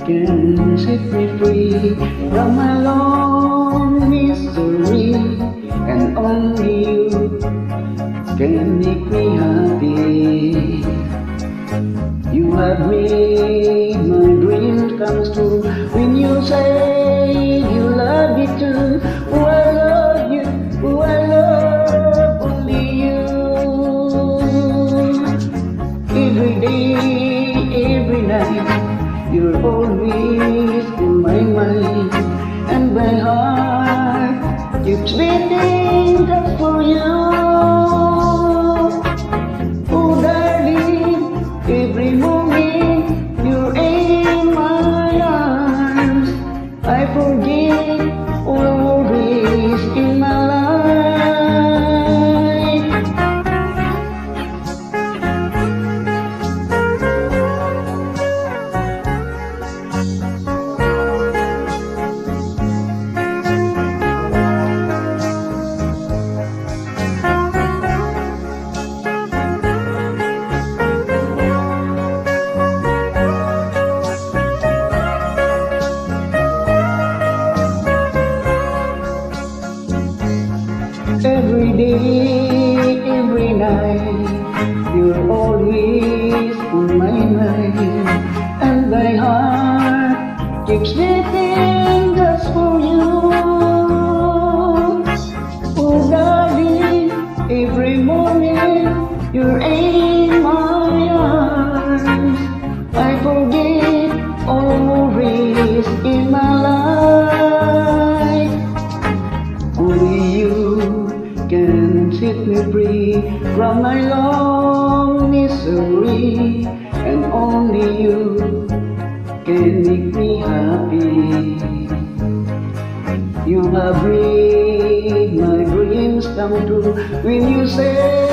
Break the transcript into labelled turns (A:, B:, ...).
A: can set me free from my long misery, and only you can make me happy. You have made my dreams come true when you say you love me too. Oh, I love you, oh, I love only you. Every day, every night, you're always in my mind, and my heart keeps beating just for you. Oh darling, every moment you're in my arms, I forget all worries in my life. Every day, every night, you're always in my mind, and my heart keeps beating just for you. Oh darling, every moment you're in my arms, I forget all worries in my life. Only you can set me free from my long misery, and only you can make me happy. You have made my dreams come true when you say